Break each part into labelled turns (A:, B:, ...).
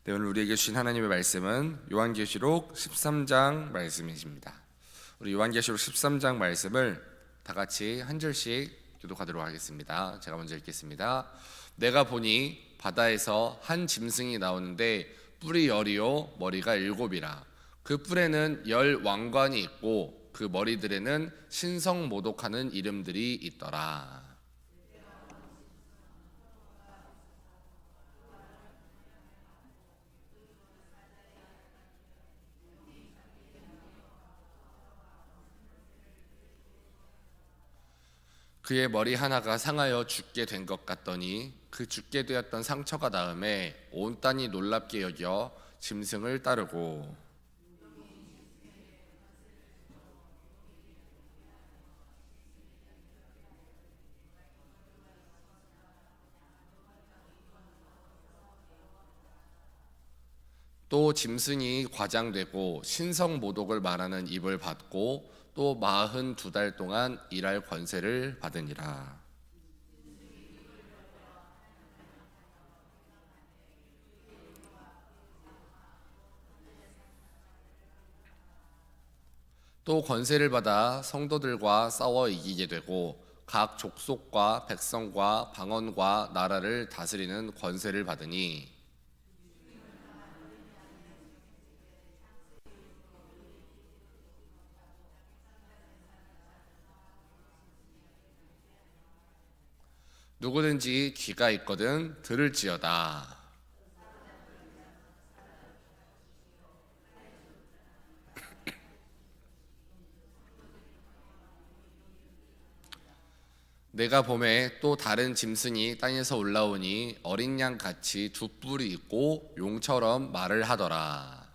A: 네, 오늘 우리에게 주신 하나님의 말씀은 요한계시록 13장 말씀이십니다. 우리 요한계시록 13장 말씀을 다 같이 한 절씩 교독하도록 하겠습니다. 제가 먼저 읽겠습니다. 내가 보니 바다에서 한 짐승이 나오는데 뿔이 10이요 머리가 7이라. 그 뿔에는 10 왕관이 있고 그 머리들에는 신성모독하는 이름들이 있더라. 그의 머리 하나가 상하여 죽게 된 것 같더니 그 죽게 되었던 상처가 나음에 온 땅이 놀랍게 여겨 짐승을 따르고 또 짐승이 과장되고 신성모독을 말하는 입을 받고 또 42달 동안 일할 권세를 받으니라. 또 권세를 받아 성도들과 싸워 이기게 되고 각 족속과 백성과 방언과 나라를 다스리는 권세를 받으니 누구든지 귀가 있거든 들을지어다. 내가 봄에 또 다른 짐승이 땅에서 올라오니 어린 양 같이 두 뿔이 있고 용처럼 말을 하더라.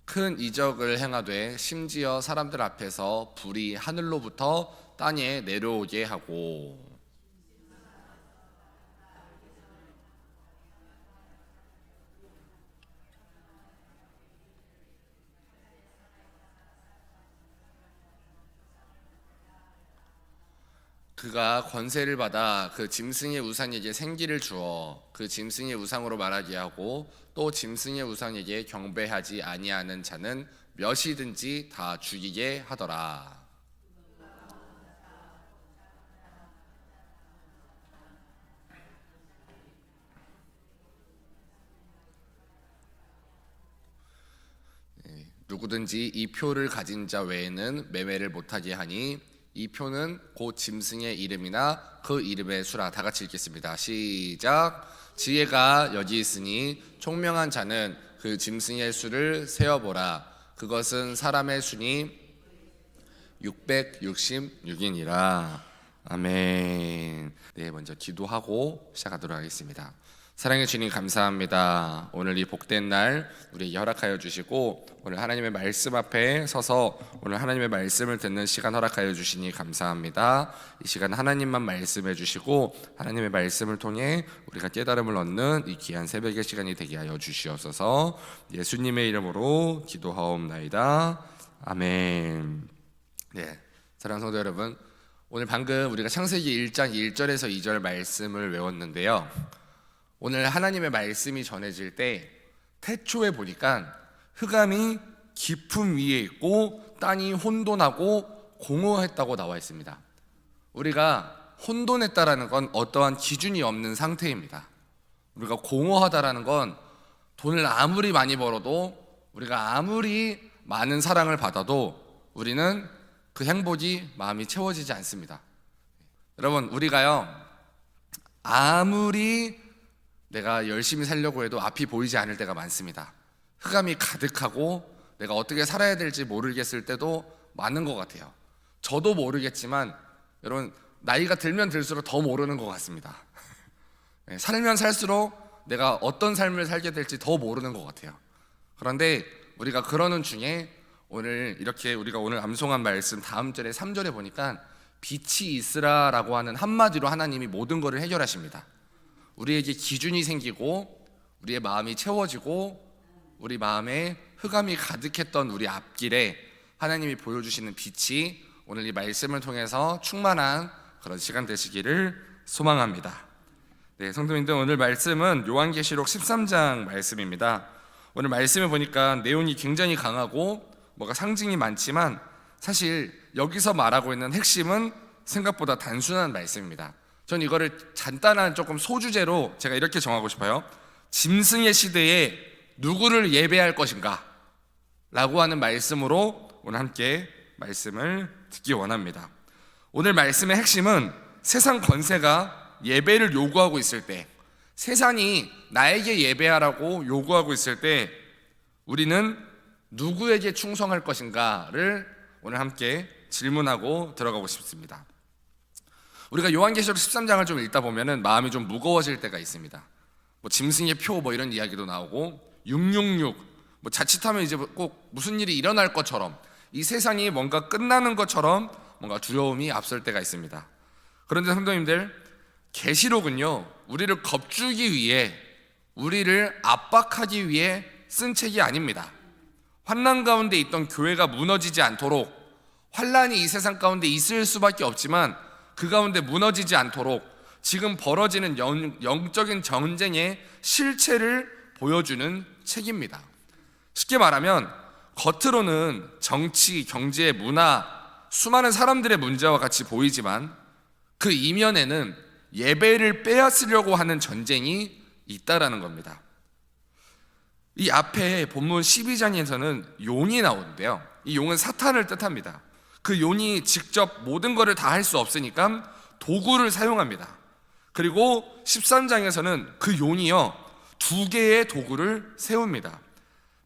A: 큰 이적을 행하되 심지어 사람들 앞에서 불이 하늘로부터 땅에 내려오게 하고 그가 권세를 받아 그 짐승의 우상에게 생기를 주어 그 짐승의 우상으로 말하게 하고 또 짐승의 우상에게 경배하지 아니하는 자는 몇이든지 다 죽이게 하더라. 누구든지 이 표를 가진 자 외에는 매매를 못하게 하니 이 표는 곧 짐승의 이름이나 그 이름의 수라. 다 같이 읽겠습니다. 시작. 지혜가 여기 있으니 총명한 자는 그 짐승의 수를 세어보라. 그것은 사람의 수니 666이니라. 아멘. 네, 먼저 기도하고 시작하도록 하겠습니다. 사랑의 주님 감사합니다. 오늘 이 복된 날 우리에게 허락하여 주시고 오늘 하나님의 말씀 앞에 서서 오늘 하나님의 말씀을 듣는 시간 허락하여 주시니 감사합니다. 이 시간 하나님만 말씀해 주시고 하나님의 말씀을 통해 우리가 깨달음을 얻는 이 귀한 새벽의 시간이 되게 하여 주시옵소서. 예수님의 이름으로 기도하옵나이다. 아멘. 네, 사랑하는 성도 여러분, 오늘 방금 우리가 창세기 1장 1절에서 2절 말씀을 외웠는데요. 오늘 하나님의 말씀이 전해질 때 태초에 보니까 흑암이 깊음 위에 있고 땅이 혼돈하고 공허했다고 나와 있습니다. 우리가 혼돈했다라는 건 어떠한 기준이 없는 상태입니다. 우리가 공허하다라는 건 돈을 아무리 많이 벌어도 우리가 아무리 많은 사랑을 받아도 우리는 그 행복이 마음이 채워지지 않습니다. 여러분, 우리가요 아무리 내가 열심히 살려고 해도 앞이 보이지 않을 때가 많습니다. 흑암이 가득하고 내가 어떻게 살아야 될지 모르겠을 때도 많은 것 같아요. 저도 모르겠지만 여러분, 나이가 들면 들수록 더 모르는 것 같습니다. 살면 살수록 내가 어떤 삶을 살게 될지 더 모르는 것 같아요. 그런데 우리가 그러는 중에 오늘 이렇게 우리가 오늘 암송한 말씀 다음 절에 3절에 보니까 빛이 있으라라고 하는 한마디로 하나님이 모든 것을 해결하십니다. 우리에게 기준이 생기고 우리의 마음이 채워지고 우리 마음에 흑암이 가득했던 우리 앞길에 하나님이 보여주시는 빛이 오늘 이 말씀을 통해서 충만한 그런 시간 되시기를 소망합니다. 네, 성도님들, 오늘 말씀은 요한계시록 13장 말씀입니다. 오늘 말씀을 보니까 내용이 굉장히 강하고 뭐가 상징이 많지만 사실 여기서 말하고 있는 핵심은 생각보다 단순한 말씀입니다. 전 이거를 간단한 조금 소주제로 제가 이렇게 정하고 싶어요. 짐승의 시대에 누구를 예배할 것인가? 라고 하는 말씀으로 오늘 함께 말씀을 듣기 원합니다. 오늘 말씀의 핵심은 세상 권세가 예배를 요구하고 있을 때, 세상이 나에게 예배하라고 요구하고 있을 때 우리는 누구에게 충성할 것인가를 오늘 함께 질문하고 들어가고 싶습니다. 우리가 요한계시록 13장을 좀 읽다 보면은 마음이 좀 무거워질 때가 있습니다. 뭐 짐승의 표 뭐 이런 이야기도 나오고 666 뭐 자칫하면 이제 꼭 무슨 일이 일어날 것처럼 이 세상이 뭔가 끝나는 것처럼 뭔가 두려움이 앞설 때가 있습니다. 그런데 성도님들, 계시록은요 우리를 겁주기 위해, 우리를 압박하기 위해 쓴 책이 아닙니다. 환난 가운데 있던 교회가 무너지지 않도록, 환난이 이 세상 가운데 있을 수밖에 없지만 그 가운데 무너지지 않도록 지금 벌어지는 영적인 전쟁의 실체를 보여주는 책입니다. 쉽게 말하면 겉으로는 정치, 경제, 문화, 수많은 사람들의 문제와 같이 보이지만 그 이면에는 예배를 빼앗으려고 하는 전쟁이 있다라는 겁니다. 이 앞에 본문 12장에서는 용이 나오는데요, 이 용은 사탄을 뜻합니다. 그 용이 직접 모든 것을 다 할 수 없으니까 도구를 사용합니다. 그리고 13장에서는 그 용이요 2개의 도구를 세웁니다.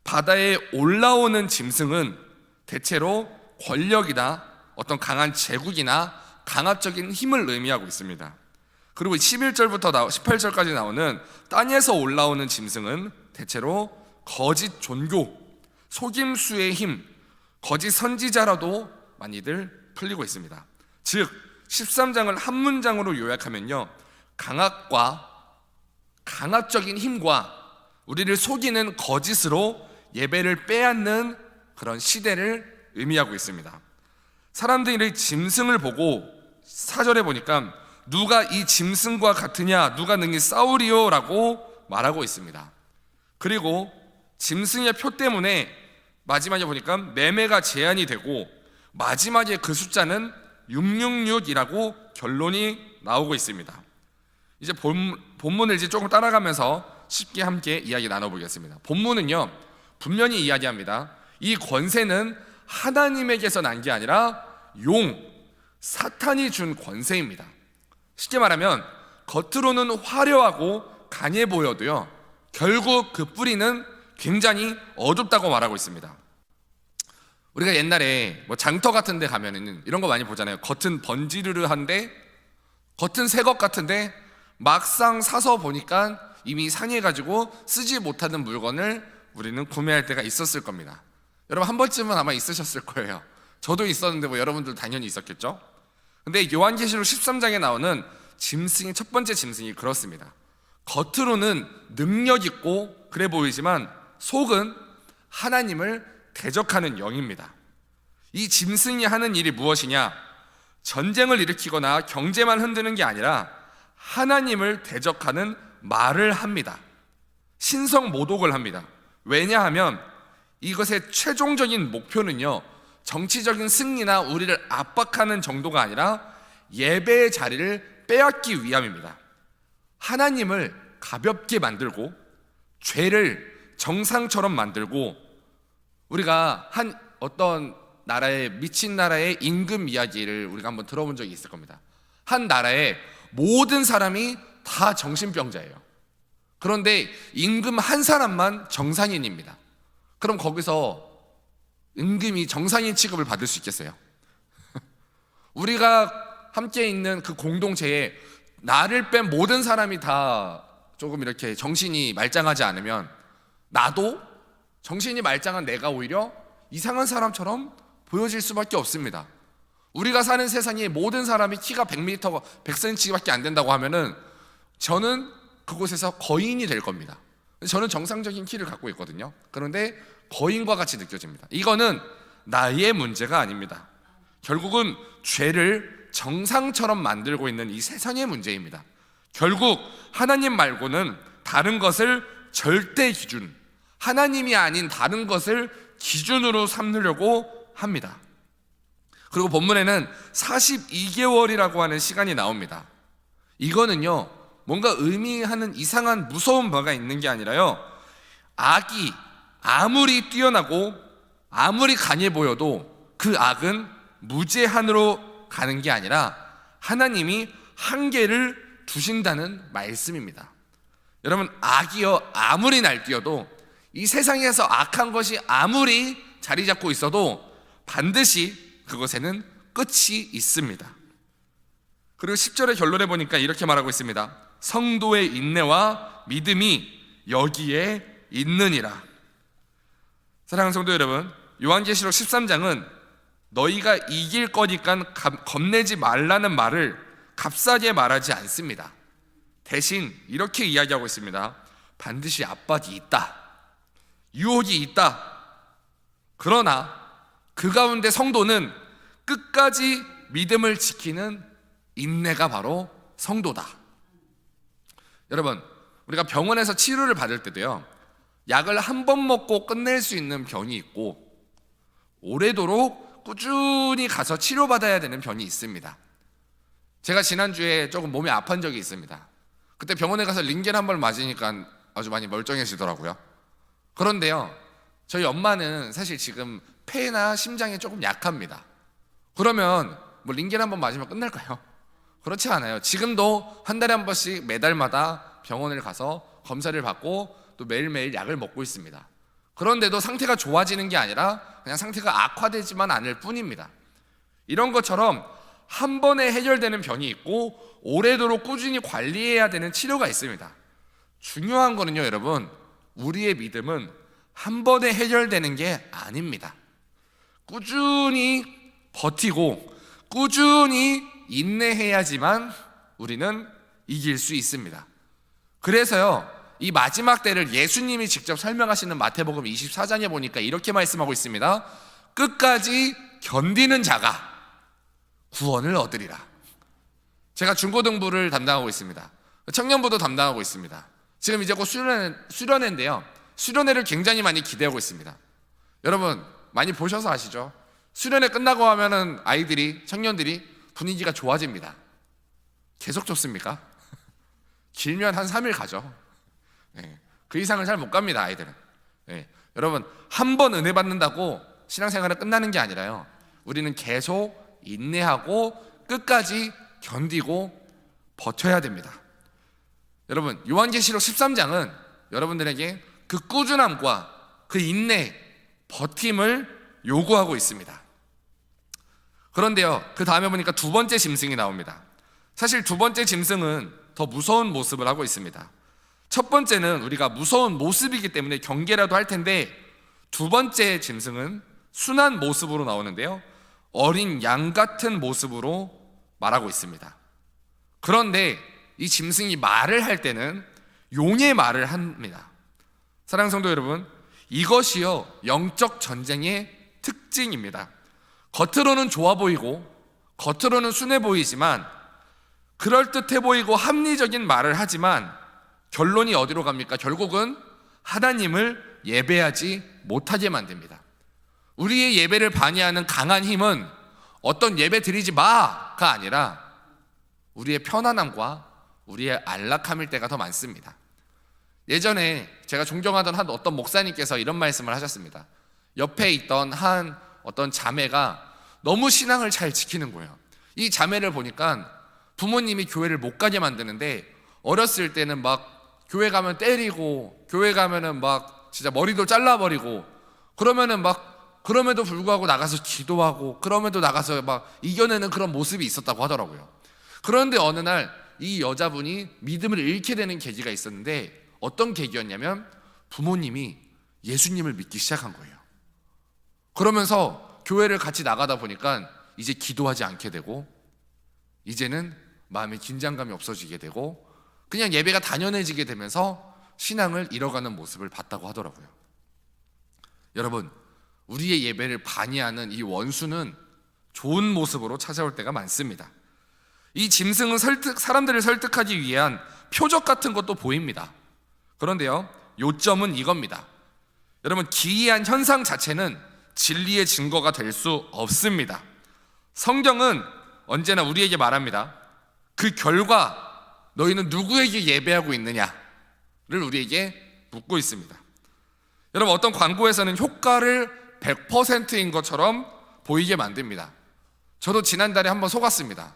A: 바다에 올라오는 짐승은 대체로 권력이나 어떤 강한 제국이나 강압적인 힘을 의미하고 있습니다. 그리고 11절부터 18절까지 나오는 땅에서 올라오는 짐승은 대체로 거짓 종교, 속임수의 힘, 거짓 선지자라도 많이들 풀리고 있습니다. 즉 13장을 한 문장으로 요약하면요, 강압적인 힘과 우리를 속이는 거짓으로 예배를 빼앗는 그런 시대를 의미하고 있습니다. 사람들이 짐승을 보고 4절에 보니까 누가 이 짐승과 같으냐, 누가 능히 싸우리요 라고 말하고 있습니다. 그리고 짐승의 표 때문에 마지막에 보니까 매매가 제한이 되고 마지막에 그 숫자는 666이라고 결론이 나오고 있습니다. 이제 본문을 이제 조금 따라가면서 쉽게 함께 이야기 나눠보겠습니다. 본문은요 분명히 이야기합니다. 이 권세는 하나님에게서 난 게 아니라 사탄이 준 권세입니다. 쉽게 말하면 겉으로는 화려하고 강해 보여도요 결국 그 뿌리는 굉장히 어둡다고 말하고 있습니다. 우리가 옛날에 뭐 장터 같은 데 가면은 이런 거 많이 보잖아요. 겉은 번지르르한데, 겉은 새 것 같은데 막상 사서 보니까 이미 상해가지고 쓰지 못하는 물건을 우리는 구매할 때가 있었을 겁니다. 여러분 한 번쯤은 아마 있으셨을 거예요. 저도 있었는데 뭐 여러분들 당연히 있었겠죠. 근데 요한계시록 13장에 나오는 짐승의 첫 번째 짐승이 그렇습니다. 겉으로는 능력 있고 그래 보이지만 속은 하나님을 대적하는 영입니다. 이 짐승이 하는 일이 무엇이냐? 전쟁을 일으키거나 경제만 흔드는 게 아니라 하나님을 대적하는 말을 합니다. 신성 모독을 합니다. 왜냐하면 이것의 최종적인 목표는요 정치적인 승리나 우리를 압박하는 정도가 아니라 예배의 자리를 빼앗기 위함입니다. 하나님을 가볍게 만들고 죄를 정상처럼 만들고, 우리가 한 어떤 나라의 미친 나라의 임금 이야기를 우리가 한번 들어본 적이 있을 겁니다. 한 나라에 모든 사람이 다 정신병자예요. 그런데 임금 한 사람만 정상인입니다. 그럼 거기서 임금이 정상인 취급을 받을 수 있겠어요? 우리가 함께 있는 그 공동체에 나를 뺀 모든 사람이 다 조금 이렇게 정신이 말짱하지 않으면 나도 정신이 말짱한 내가 오히려 이상한 사람처럼 보여질 수밖에 없습니다. 우리가 사는 세상에 모든 사람이 키가 100m, 100cm밖에 안 된다고 하면은 저는 그곳에서 거인이 될 겁니다. 저는 정상적인 키를 갖고 있거든요. 그런데 거인과 같이 느껴집니다. 이거는 나의 문제가 아닙니다. 결국은 죄를 정상처럼 만들고 있는 이 세상의 문제입니다. 결국 하나님 말고는 다른 것을 절대 기준, 하나님이 아닌 다른 것을 기준으로 삼으려고 합니다. 그리고 본문에는 42개월이라고 하는 시간이 나옵니다. 이거는요, 뭔가 의미하는 이상한 무서운 바가 있는 게 아니라요, 악이 아무리 뛰어나고 아무리 강해 보여도 그 악은 무제한으로 가는 게 아니라 하나님이 한계를 두신다는 말씀입니다. 여러분, 악이요 아무리 날뛰어도, 이 세상에서 악한 것이 아무리 자리 잡고 있어도 반드시 그것에는 끝이 있습니다. 그리고 10절의 결론에 보니까 이렇게 말하고 있습니다. 성도의 인내와 믿음이 여기에 있느니라. 사랑하는 성도 여러분, 요한계시록 13장은 너희가 이길 거니까 겁내지 말라는 말을 값싸게 말하지 않습니다. 대신 이렇게 이야기하고 있습니다. 반드시 압박이 있다, 유혹이 있다. 그러나 그 가운데 성도는 끝까지 믿음을 지키는 인내가 바로 성도다. 여러분, 우리가 병원에서 치료를 받을 때도요, 약을 한 번 먹고 끝낼 수 있는 병이 있고 오래도록 꾸준히 가서 치료받아야 되는 병이 있습니다. 제가 지난주에 조금 몸이 아픈 적이 있습니다. 그때 병원에 가서 링겔 한 번 맞으니까 아주 많이 멀쩡해지더라고요. 그런데요, 저희 엄마는 사실 지금 폐나 심장이 조금 약합니다. 그러면 뭐 링겔 한 번 맞으면 끝날까요? 그렇지 않아요. 지금도 한 달에 한 번씩 매달마다 병원을 가서 검사를 받고 또 매일매일 약을 먹고 있습니다. 그런데도 상태가 좋아지는 게 아니라 그냥 상태가 악화되지만 않을 뿐입니다. 이런 것처럼 한 번에 해결되는 병이 있고 오래도록 꾸준히 관리해야 되는 치료가 있습니다. 중요한 거는요, 여러분, 우리의 믿음은 한 번에 해결되는 게 아닙니다. 꾸준히 버티고 꾸준히 인내해야지만 우리는 이길 수 있습니다. 그래서요, 이 마지막 때를 예수님이 직접 설명하시는 마태복음 24장에 보니까 이렇게 말씀하고 있습니다. 끝까지 견디는 자가 구원을 얻으리라. 제가 중고등부를 담당하고 있습니다. 청년부도 담당하고 있습니다. 지금 이제 곧 수련회인데요, 수련회를 굉장히 많이 기대하고 있습니다. 여러분 많이 보셔서 아시죠? 수련회 끝나고 하면은 아이들이, 청년들이 분위기가 좋아집니다. 계속 좋습니까? 길면 한 3일 가죠. 네, 그 이상을 잘 못 갑니다, 아이들은. 네, 여러분, 한 번 은혜 받는다고 신앙생활은 끝나는 게 아니라요, 우리는 계속 인내하고 끝까지 견디고 버텨야 됩니다. 여러분, 요한계시록 13장은 여러분들에게 그 꾸준함과 그 인내, 버팀을 요구하고 있습니다. 그런데요, 그 다음에 보니까 두 번째 짐승이 나옵니다. 사실 두 번째 짐승은 더 무서운 모습을 하고 있습니다. 첫 번째는 우리가 무서운 모습이기 때문에 경계라도 할 텐데, 두 번째 짐승은 순한 모습으로 나오는데요, 어린 양 같은 모습으로 말하고 있습니다. 그런데 이 짐승이 말을 할 때는 용의 말을 합니다. 사랑하는 성도 여러분, 이것이요 영적 전쟁의 특징입니다. 겉으로는 좋아 보이고 겉으로는 순해 보이지만, 그럴듯해 보이고 합리적인 말을 하지만 결론이 어디로 갑니까? 결국은 하나님을 예배하지 못하게 만듭니다. 우리의 예배를 방해하는 강한 힘은 어떤 예배 드리지 마가 아니라 우리의 편안함과 우리의 안락함일 때가 더 많습니다. 예전에 제가 존경하던 한 어떤 목사님께서 이런 말씀을 하셨습니다. 옆에 있던 한 어떤 자매가 너무 신앙을 잘 지키는 거예요. 이 자매를 보니까 부모님이 교회를 못 가게 만드는데, 어렸을 때는 막 교회 가면 때리고, 교회 가면은 막 진짜 머리도 잘라버리고, 그러면은 막 그럼에도 불구하고 나가서 기도하고, 그럼에도 나가서 막 이겨내는 그런 모습이 있었다고 하더라고요. 그런데 어느 날 이 여자분이 믿음을 잃게 되는 계기가 있었는데, 어떤 계기였냐면 부모님이 예수님을 믿기 시작한 거예요. 그러면서 교회를 같이 나가다 보니까 이제 기도하지 않게 되고, 이제는 마음에 긴장감이 없어지게 되고, 그냥 예배가 당연해지게 되면서 신앙을 잃어가는 모습을 봤다고 하더라고요. 여러분, 우리의 예배를 반의하는 이 원수는 좋은 모습으로 찾아올 때가 많습니다. 이 짐승은 사람들을 설득하기 위한 표적 같은 것도 보입니다. 그런데요, 요점은 이겁니다. 여러분, 기이한 현상 자체는 진리의 증거가 될 수 없습니다. 성경은 언제나 우리에게 말합니다. 그 결과, 너희는 누구에게 예배하고 있느냐를 우리에게 묻고 있습니다. 여러분, 어떤 광고에서는 효과를 100%인 것처럼 보이게 만듭니다. 저도 지난달에 한번 속았습니다.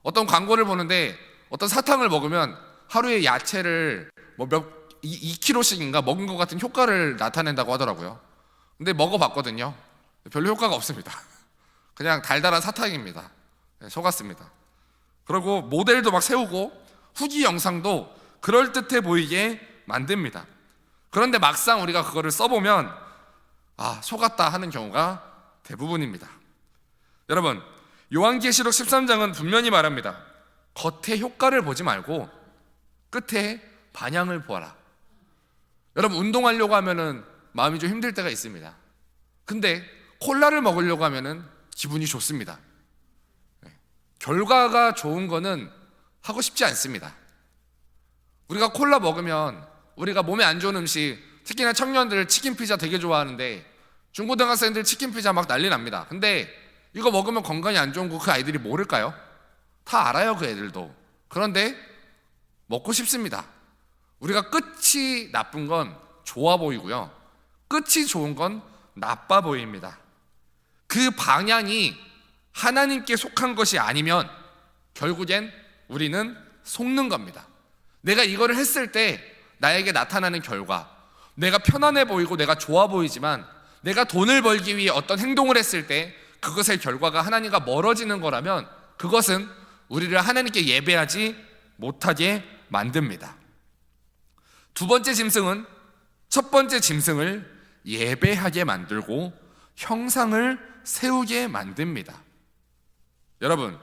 A: 어떤 광고를 보는데 어떤 사탕을 먹으면 하루에 야채를 2kg씩인가 먹은 것 같은 효과를 나타낸다고 하더라고요. 근데 먹어봤거든요. 별로 효과가 없습니다. 그냥 달달한 사탕입니다. 속았습니다. 그리고 모델도 막 세우고 후기 영상도 그럴듯해 보이게 만듭니다. 그런데 막상 우리가 그거를 써보면 속았다 하는 경우가 대부분입니다. 여러분, 요한계시록 13장은 분명히 말합니다. 겉에 효과를 보지 말고 끝에 반향을 보아라. 여러분, 운동하려고 하면은 마음이 좀 힘들 때가 있습니다. 근데 콜라를 먹으려고 하면은 기분이 좋습니다. 결과가 좋은 거는 하고 싶지 않습니다. 우리가 콜라 먹으면 우리가 몸에 안 좋은 음식, 특히나 청년들 치킨 피자 되게 좋아하는데 중고등학생들 치킨 피자 막 난리 납니다. 근데 이거 먹으면 건강에 안 좋은 거 그 아이들이 모를까요? 다 알아요, 그 애들도. 그런데 먹고 싶습니다. 우리가 끝이 나쁜 건 좋아 보이고요, 끝이 좋은 건 나빠 보입니다. 그 방향이 하나님께 속한 것이 아니면 결국엔 우리는 속는 겁니다. 내가 이거를 했을 때 나에게 나타나는 결과, 내가 편안해 보이고 내가 좋아 보이지만 내가 돈을 벌기 위해 어떤 행동을 했을 때 그것의 결과가 하나님과 멀어지는 거라면 그것은 우리를 하나님께 예배하지 못하게 만듭니다. 두 번째 짐승은 첫 번째 짐승을 예배하게 만들고 형상을 세우게 만듭니다. 여러분,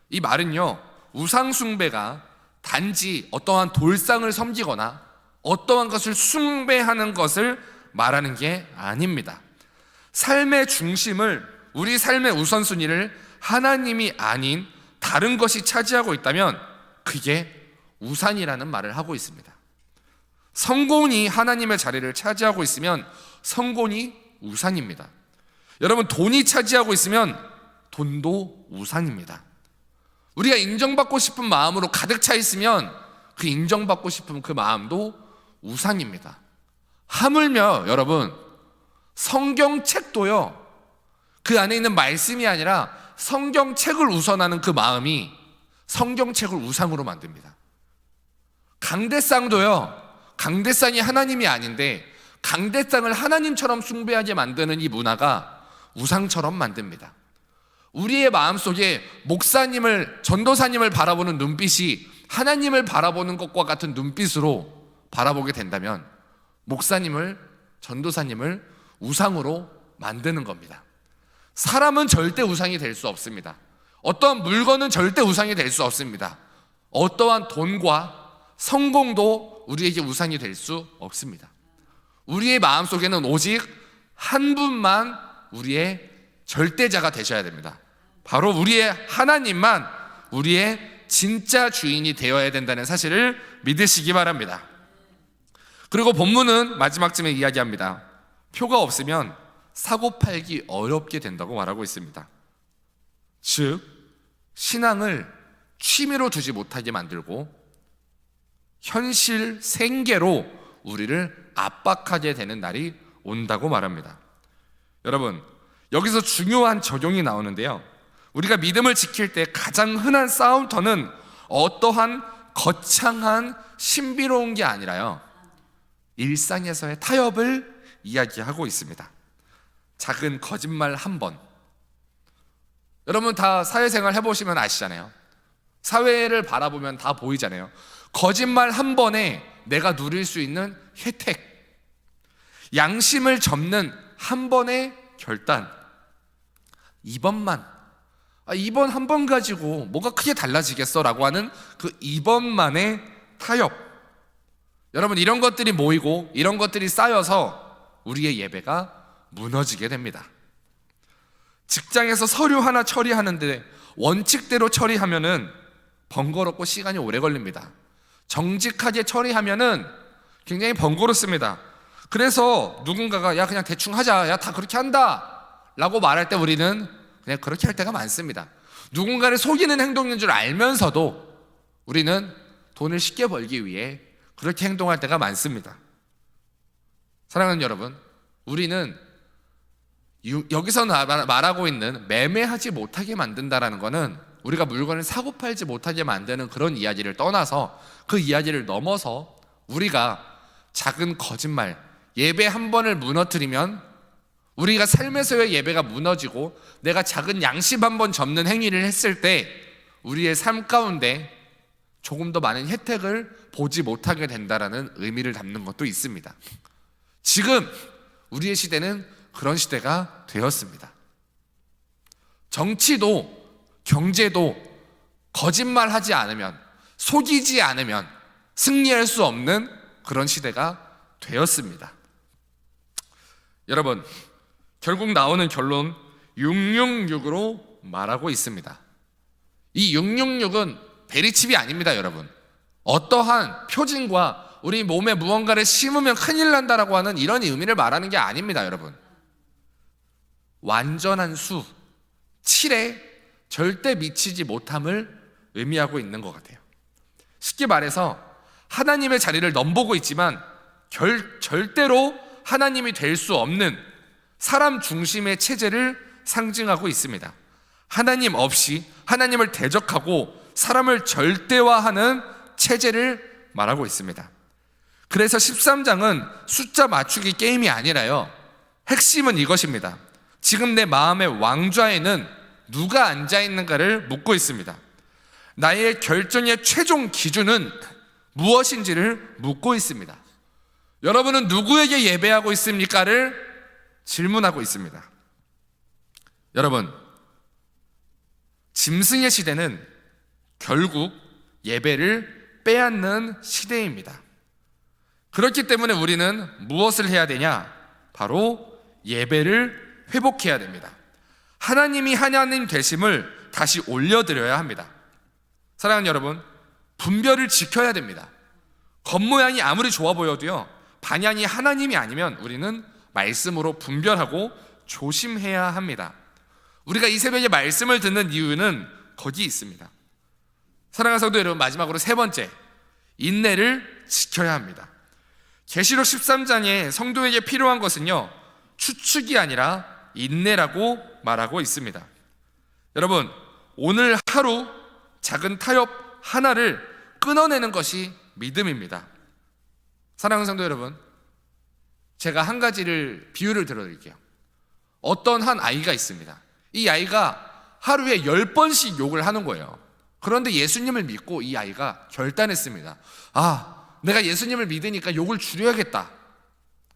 A: 이 말은요, 우상숭배가 단지 어떠한 돌상을 섬기거나 어떠한 것을 숭배하는 것을 말하는 게 아닙니다. 삶의 중심을, 우리 삶의 우선순위를 하나님이 아닌 다른 것이 차지하고 있다면 그게 우상이라는 말을 하고 있습니다. 성공이 하나님의 자리를 차지하고 있으면 성공이 우상입니다. 여러분, 돈이 차지하고 있으면 돈도 우상입니다. 우리가 인정받고 싶은 마음으로 가득 차 있으면 그 인정받고 싶은 그 마음도 우상입니다. 하물며 여러분, 성경책도요, 그 안에 있는 말씀이 아니라 성경책을 우선하는 그 마음이 성경책을 우상으로 만듭니다. 강대상도요, 강대상이 하나님이 아닌데 강대상을 하나님처럼 숭배하게 만드는 이 문화가 우상처럼 만듭니다. 우리의 마음속에 목사님을, 전도사님을 바라보는 눈빛이 하나님을 바라보는 것과 같은 눈빛으로 바라보게 된다면 목사님을, 전도사님을 우상으로 만드는 겁니다. 사람은 절대 우상이 될 수 없습니다. 어떠한 물건은 절대 우상이 될 수 없습니다. 어떠한 돈과 성공도 우리에게 우상이 될 수 없습니다. 우리의 마음속에는 오직 한 분만 우리의 절대자가 되셔야 됩니다. 바로 우리의 하나님만 우리의 진짜 주인이 되어야 된다는 사실을 믿으시기 바랍니다. 그리고 본문은 마지막쯤에 이야기합니다. 표가 없으면 사고 팔기 어렵게 된다고 말하고 있습니다. 즉, 신앙을 취미로 두지 못하게 만들고 현실 생계로 우리를 압박하게 되는 날이 온다고 말합니다. 여러분, 여기서 중요한 적용이 나오는데요, 우리가 믿음을 지킬 때 가장 흔한 싸움터는 어떠한 거창한 신비로운 게 아니라요, 일상에서의 타협을 이야기하고 있습니다. 작은 거짓말 한 번. 여러분 다 사회생활 해보시면 아시잖아요. 사회를 바라보면 다 보이잖아요. 거짓말 한 번에 내가 누릴 수 있는 혜택, 양심을 접는 한 번의 결단, 이번만, 이번 한 번 가지고 뭐가 크게 달라지겠어 라고 하는 그 이번만의 타협. 여러분, 이런 것들이 모이고 이런 것들이 쌓여서 우리의 예배가 무너지게 됩니다. 직장에서 서류 하나 처리하는데 원칙대로 처리하면은 번거롭고 시간이 오래 걸립니다. 정직하게 처리하면은 굉장히 번거롭습니다. 그래서 누군가가 야 그냥 대충 하자, 야 다 그렇게 한다 라고 말할 때 우리는 그냥 그렇게 할 때가 많습니다. 누군가를 속이는 행동인 줄 알면서도 우리는 돈을 쉽게 벌기 위해 그렇게 행동할 때가 많습니다. 사랑하는 여러분, 우리는 여기서 말하고 있는 매매하지 못하게 만든다라는 것은 우리가 물건을 사고 팔지 못하게 만드는 그런 이야기를 떠나서 그 이야기를 넘어서 우리가 작은 거짓말, 예배 한 번을 무너뜨리면 우리가 삶에서의 예배가 무너지고 내가 작은 양심 한 번 접는 행위를 했을 때 우리의 삶 가운데 조금 더 많은 혜택을 보지 못하게 된다라는 의미를 담는 것도 있습니다. 지금 우리의 시대는 그런 시대가 되었습니다. 정치도 경제도 거짓말하지 않으면, 속이지 않으면 승리할 수 없는 그런 시대가 되었습니다. 여러분, 결국 나오는 결론 666으로 말하고 있습니다. 이 666은 베리칩이 아닙니다, 여러분. 어떠한 표징과 우리 몸에 무언가를 심으면 큰일 난다라고 하는 이런 의미를 말하는 게 아닙니다, 여러분. 완전한 수, 7에 절대 미치지 못함을 의미하고 있는 것 같아요. 쉽게 말해서 하나님의 자리를 넘보고 있지만 절대로 하나님이 될 수 없는 사람 중심의 체제를 상징하고 있습니다. 하나님 없이 하나님을 대적하고 사람을 절대화하는 체제를 말하고 있습니다. 그래서 13장은 숫자 맞추기 게임이 아니라요, 핵심은 이것입니다. 지금 내 마음의 왕좌에는 누가 앉아있는가를 묻고 있습니다. 나의 결정의 최종 기준은 무엇인지를 묻고 있습니다. 여러분은 누구에게 예배하고 있습니까를 질문하고 있습니다. 여러분, 짐승의 시대는 결국 예배를 빼앗는 시대입니다. 그렇기 때문에 우리는 무엇을 해야 되냐? 바로 예배를 회복해야 됩니다. 하나님이 하나님 되심을 다시 올려드려야 합니다. 사랑하는 여러분, 분별을 지켜야 됩니다. 겉모양이 아무리 좋아 보여도요, 반향이 하나님이 아니면 우리는 말씀으로 분별하고 조심해야 합니다. 우리가 이 새벽에 말씀을 듣는 이유는 거기 있습니다. 사랑하는 성도 여러분, 마지막으로 세 번째, 인내를 지켜야 합니다. 계시록 13장에 성도에게 필요한 것은요, 추측이 아니라 인내라고 말하고 있습니다. 여러분, 오늘 하루 작은 타협 하나를 끊어내는 것이 믿음입니다. 사랑하는 성도 여러분, 제가 한 가지를 비유를 들어드릴게요. 어떤 한 아이가 있습니다. 이 아이가 하루에 10번씩 욕을 하는 거예요. 그런데 예수님을 믿고 이 아이가 결단했습니다. 내가 예수님을 믿으니까 욕을 줄여야겠다.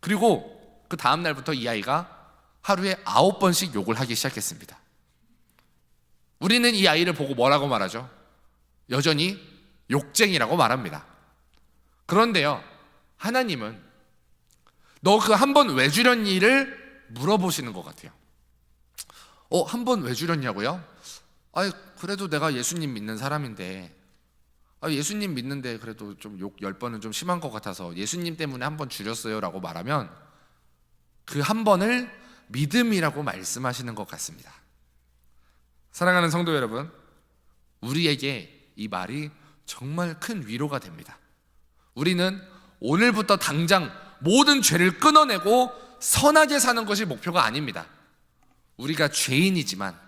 A: 그리고 그 다음 날부터 이 아이가 하루에 9번씩 욕을 하기 시작했습니다. 우리는 이 아이를 보고 뭐라고 말하죠? 여전히 욕쟁이라고 말합니다. 그런데요, 하나님은 너 그 한 번 왜 줄였니를 물어보시는 것 같아요. 한 번 왜 줄였냐고요? 그래도 내가 예수님 믿는 사람인데, 예수님 믿는데 그래도 좀 욕 10번은 좀 심한 것 같아서 예수님 때문에 한 번 줄였어요 라고 말하면 그 한 번을 믿음이라고 말씀하시는 것 같습니다. 사랑하는 성도 여러분, 우리에게 이 말이 정말 큰 위로가 됩니다. 우리는 오늘부터 당장 모든 죄를 끊어내고 선하게 사는 것이 목표가 아닙니다. 우리가 죄인이지만,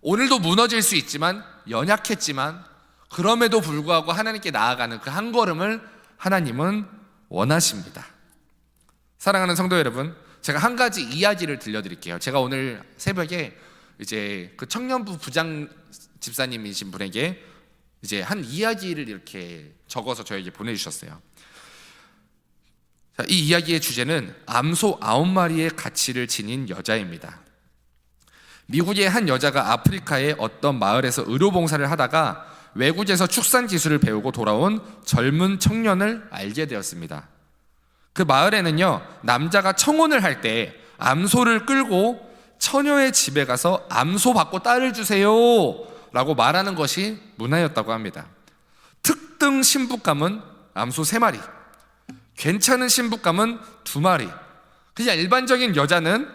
A: 오늘도 무너질 수 있지만, 연약했지만, 그럼에도 불구하고 하나님께 나아가는 그 한 걸음을 하나님은 원하십니다. 사랑하는 성도 여러분, 제가 한 가지 이야기를 들려드릴게요. 제가 오늘 새벽에 이제 그 청년부 부장 집사님이신 분에게 이제 한 이야기를 이렇게 적어서 저에게 보내주셨어요. 이 이야기의 주제는 암소 9마리의 가치를 지닌 여자입니다. 미국의 한 여자가 아프리카의 어떤 마을에서 의료봉사를 하다가 외국에서 축산 기술을 배우고 돌아온 젊은 청년을 알게 되었습니다. 그 마을에는요, 남자가 청혼을 할 때 암소를 끌고 처녀의 집에 가서 암소 받고 딸을 주세요 라고 말하는 것이 문화였다고 합니다. 특등 신부감은 암소 3마리, 괜찮은 신부감은 2마리, 그냥 일반적인 여자는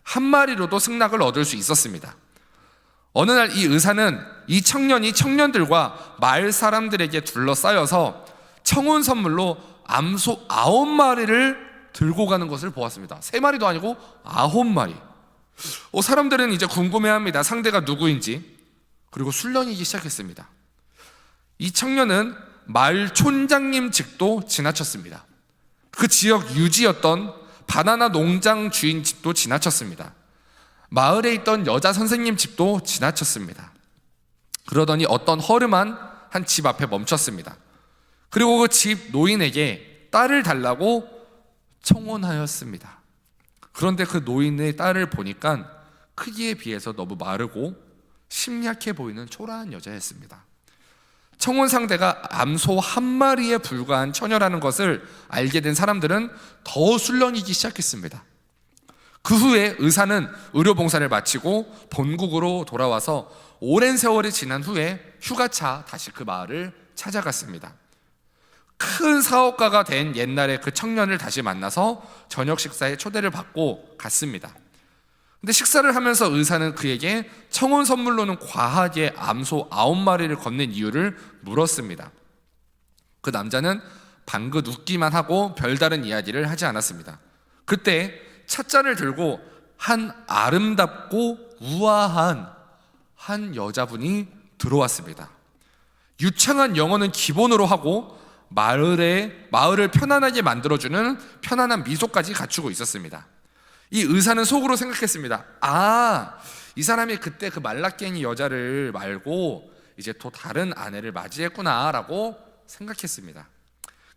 A: 1마리로도 승낙을 얻을 수 있었습니다. 어느 날 이 의사는 이 청년이 청년들과 마을 사람들에게 둘러싸여서 청혼 선물로 암소 9마리를 들고 가는 것을 보았습니다. 3마리도 아니고 9마리. 사람들은 이제 궁금해합니다. 상대가 누구인지. 그리고 술렁이기 시작했습니다. 이 청년은 마을 촌장님 집도 지나쳤습니다. 그 지역 유지였던 바나나 농장 주인 집도 지나쳤습니다. 마을에 있던 여자 선생님 집도 지나쳤습니다. 그러더니 어떤 허름한 한 집 앞에 멈췄습니다. 그리고 그 집 노인에게 딸을 달라고 청혼하였습니다. 그런데 그 노인의 딸을 보니까 크기에 비해서 너무 마르고 심약해 보이는 초라한 여자였습니다. 청혼 상대가 암소 1마리에 불과한 처녀라는 것을 알게 된 사람들은 더 술렁이기 시작했습니다. 그 후에 의사는 의료봉사를 마치고 본국으로 돌아와서 오랜 세월이 지난 후에 휴가차 다시 그 마을을 찾아갔습니다. 큰 사업가가 된 옛날에 그 청년을 다시 만나서 저녁 식사에 초대를 받고 갔습니다. 근데 식사를 하면서 의사는 그에게 청혼 선물로는 과하게 암소 9마리를 건넨 이유를 물었습니다. 그 남자는 방긋 웃기만 하고 별다른 이야기를 하지 않았습니다. 그때 찻잔을 들고 한 아름답고 우아한 한 여자분이 들어왔습니다. 유창한 영어는 기본으로 하고 마을을 편안하게 만들어주는 편안한 미소까지 갖추고 있었습니다. 이 의사는 속으로 생각했습니다. 이 사람이 그때 그 말라깽이 여자를 말고 이제 또 다른 아내를 맞이했구나 라고 생각했습니다.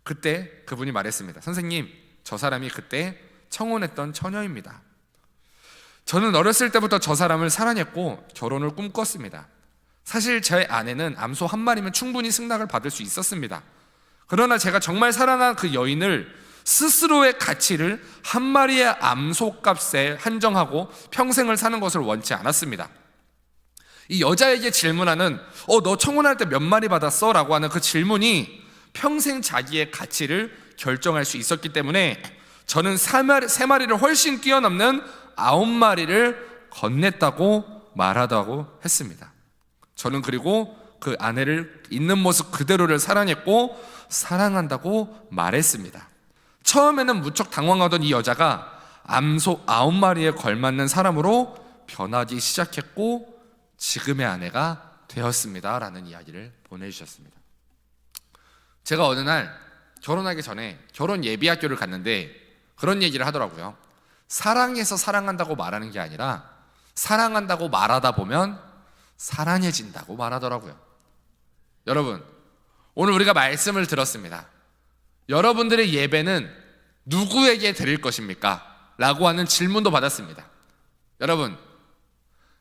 A: 그때 그분이 말했습니다. 선생님, 저 사람이 그때 청혼했던 처녀입니다. 저는 어렸을 때부터 저 사람을 사랑했고 결혼을 꿈꿨습니다. 사실 제 아내는 암소 1마리면 충분히 승낙을 받을 수 있었습니다. 그러나 제가 정말 사랑한 그 여인을 스스로의 가치를 1마리의 암소값에 한정하고 평생을 사는 것을 원치 않았습니다. 이 여자에게 질문하는 너 청혼할 때 몇 마리 받았어? 라고 하는 그 질문이 평생 자기의 가치를 결정할 수 있었기 때문에 저는 3마리를 훨씬 뛰어넘는 9마리를 건넸다고 말하다고 했습니다. 저는 그리고 그 아내를 있는 모습 그대로를 사랑했고 사랑한다고 말했습니다. 처음에는 무척 당황하던 이 여자가 암소 9마리에 걸맞는 사람으로 변하기 시작했고 지금의 아내가 되었습니다 라는 이야기를 보내주셨습니다. 제가 어느 날 결혼하기 전에 결혼 예비학교를 갔는데 그런 얘기를 하더라고요. 사랑해서 사랑한다고 말하는 게 아니라 사랑한다고 말하다 보면 사랑해진다고 말하더라고요. 여러분, 오늘 우리가 말씀을 들었습니다. 여러분들의 예배는 누구에게 드릴 것입니까? 라고 하는 질문도 받았습니다. 여러분,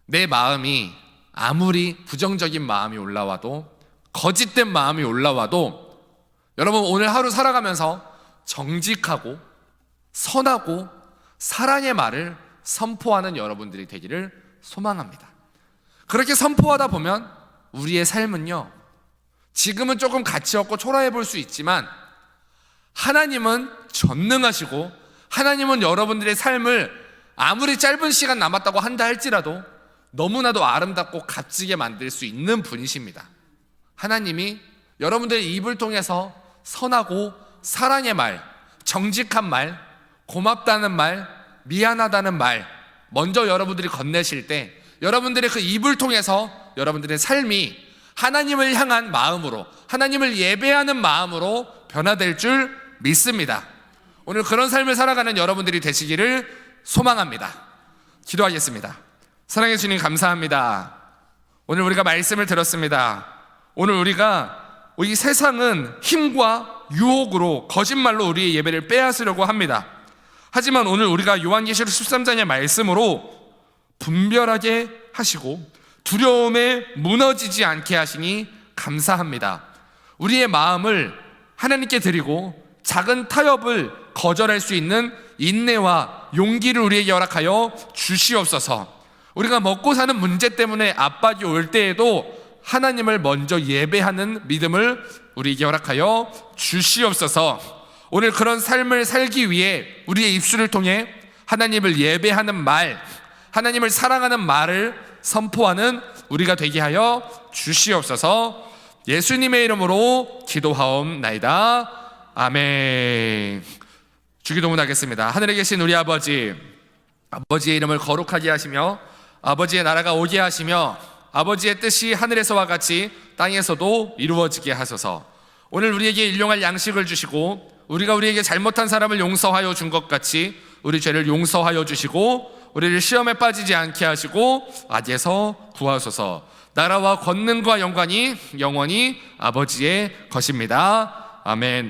A: 내 마음이 아무리 부정적인 마음이 올라와도 거짓된 마음이 올라와도 여러분 오늘 하루 살아가면서 정직하고 선하고 사랑의 말을 선포하는 여러분들이 되기를 소망합니다. 그렇게 선포하다 보면 우리의 삶은요, 지금은 조금 가치 없고 초라해 볼 수 있지만 하나님은 전능하시고 하나님은 여러분들의 삶을 아무리 짧은 시간 남았다고 한다 할지라도 너무나도 아름답고 값지게 만들 수 있는 분이십니다. 하나님이 여러분들의 입을 통해서 선하고 사랑의 말, 정직한 말, 고맙다는 말, 미안하다는 말 먼저 여러분들이 건네실 때 여러분들의 그 입을 통해서 여러분들의 삶이 하나님을 향한 마음으로, 하나님을 예배하는 마음으로 변화될 줄 믿습니다. 오늘 그런 삶을 살아가는 여러분들이 되시기를 소망합니다. 기도하겠습니다. 사랑해 주님 감사합니다. 오늘 우리가 말씀을 들었습니다. 오늘 우리가 이 세상은 힘과 유혹으로 거짓말로 우리의 예배를 빼앗으려고 합니다. 하지만 오늘 우리가 요한계시록 13장의 말씀으로 분별하게 하시고 두려움에 무너지지 않게 하시니 감사합니다. 우리의 마음을 하나님께 드리고 작은 타협을 거절할 수 있는 인내와 용기를 우리에게 허락하여 주시옵소서. 우리가 먹고 사는 문제 때문에 압박이 올 때에도 하나님을 먼저 예배하는 믿음을 우리에게 허락하여 주시옵소서. 오늘 그런 삶을 살기 위해 우리의 입술을 통해 하나님을 예배하는 말, 하나님을 사랑하는 말을 선포하는 우리가 되게 하여 주시옵소서. 예수님의 이름으로 기도하옵나이다. 아멘. 주기도문 하겠습니다. 하늘에 계신 우리 아버지, 아버지의 이름을 거룩하게 하시며 아버지의 나라가 오게 하시며 아버지의 뜻이 하늘에서와 같이 땅에서도 이루어지게 하소서. 오늘 우리에게 일용할 양식을 주시고 우리가 우리에게 잘못한 사람을 용서하여 준 것 같이 우리 죄를 용서하여 주시고 우리를 시험에 빠지지 않게 하시고 악에서 구하소서. 나라와 권능과 영광이 영원히 아버지의 것입니다. 아멘.